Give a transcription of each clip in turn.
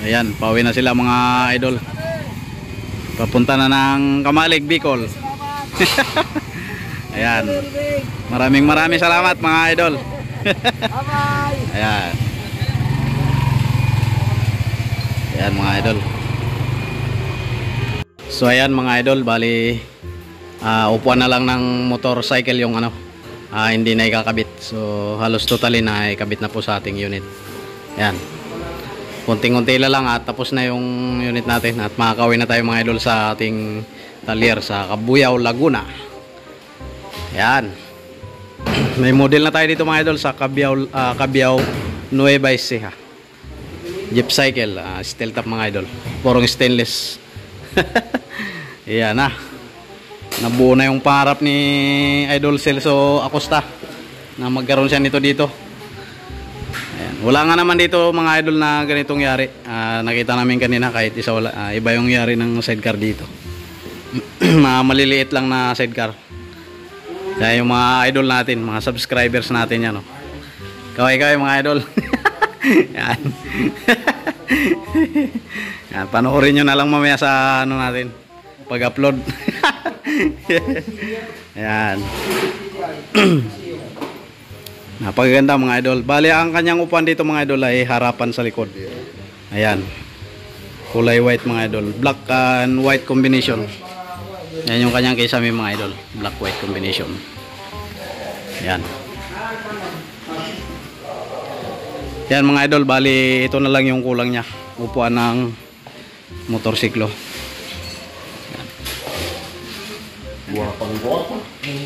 Ayan, pauwi na sila mga idol. Papunta na ng Kamalig, Bicol. Ayan. Maraming salamat mga idol. Ayan. Ayan mga idol. So ayan mga idol, bali upuan na lang ng motorcycle yung ano, hindi na ikakabit. So halos totally na ikabit na po sa ating unit. Ayan. Kunting-kunti lang at tapos na yung unit natin at makakauwi na tayo mga idol sa ating talyer sa Cabuyao, Laguna. Ayan. May model na tayo dito mga idol sa Cabuyao Nueva Ecija. Jeep cycle, steel top mga idol. Purong stainless. Ayan na. Nabuo na yung pangarap ni Idol Celso Acosta na magkaroon siya nito dito. Ayan. Wala nga naman dito mga idol na ganitong yari. Nakita namin kanina kahit isa wala, iba yung yari ng sidecar dito. Maliliit lang na sidecar. Kaya yung mga idol natin, mga subscribers natin yan. Oh. Kaway mga idol. Yan. Yan, panoorin nyo na lang mamaya sa ano natin pag-upload. Ayan. Napakaganda mga idol. Bali ang kanyang upuan dito mga idol ay harapan sa likod. Ayan. Kulay white mga idol. Black and white combination. Yan yung kanyang kisame mga idol. Black white combination. Ayan. Yan mga idol, bali ito na lang yung kulang niya. Upuan ng motorsiklo.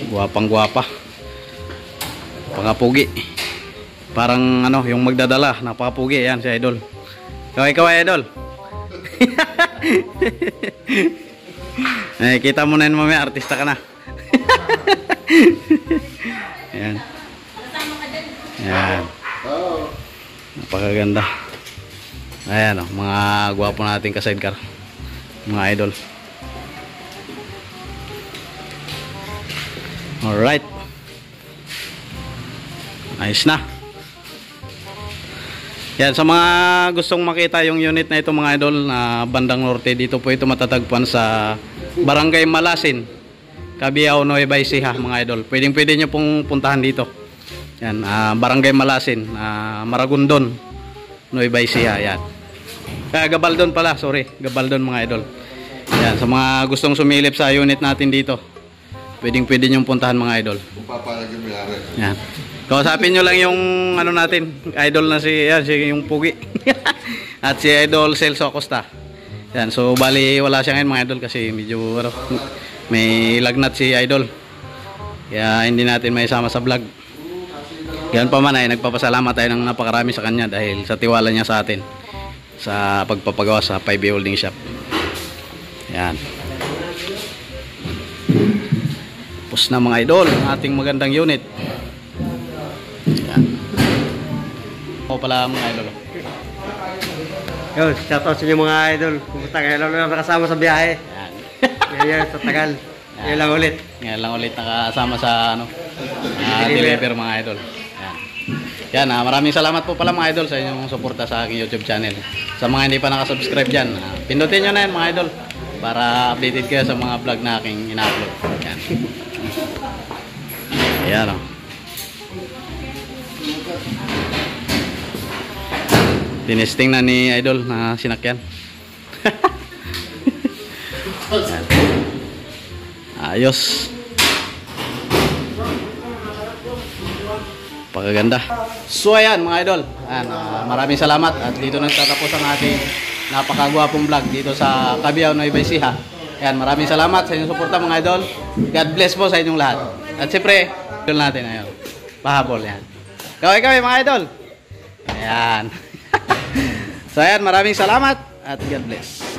Guwapang-guwapa. Pakapugi. Parang ano, yung magdadala, napakapugi. Yan si idol. Kaway idol. Kita mo na yun mamaya, artista ka na. Yan. Yan. Napakaganda. Ayan o, mga gwapo nating ka-sidecar, mga idol. Alright. Ayos na. Yan, sa mga gustong makita yung unit na ito mga idol na bandang norte, dito po ito matatagpuan sa Barangay Malasin, Cabuyao, Nueva Ecija mga idol. Pwede nyo pong puntahan dito. Yan, Barangay Malasin, Maragondon, Nueva Ecija. Yan. Gabaldon pala, sorry. Gabaldon mga idol. Yan, sa mga gustong sumilip sa unit natin dito, pwede nyong puntahan mga idol. Yan. Kausapin nyo lang yung ano natin, idol na si yung Pugi. At si Idol Celso Acosta. Yan, so bali wala siya ngayon mga idol kasi medyo may lagnat si idol. Kaya hindi natin may sama sa vlog. Ganun pa man ay nagpapasalamat tayo ng napakarami sa kanya dahil sa tiwala niya sa atin sa pagpapagawa sa 5B Holding Shop. Yan. Tapos na mga idol ang ating magandang unit. Yan. O pala mga idol. Yo, shout out sa inyo mga idol. Kumusta kayo lang nakasama sa biyahe? Yan. Ngayon sa tagal. Ngayon lang ulit. Ngayon lang ulit nakasama sa ano, deliver mga idol. Yan, maraming salamat po pala mga idol sa inyong suporta sa aking YouTube channel. Sa mga hindi pa nakasubscribe dyan, pindutin nyo na yan mga idol para updated kayo sa mga vlog na aking ina-upload. Yan. Ayan o. Tinesting na ni idol na sinakyan. Yan. Ayos. Pagaganda. So ayan mga idol, ayan, maraming salamat at dito nagtatapos ang ating napakagwapong vlog dito sa Cabuyao, Nueva Ecija. Ayan, maraming salamat sa inyong suporta mga idol. God bless po sa inyong lahat. At siyempre, idol natin ayan, pahabol yan. Kaway mga idol. Ayan. So ayan, maraming salamat at God bless.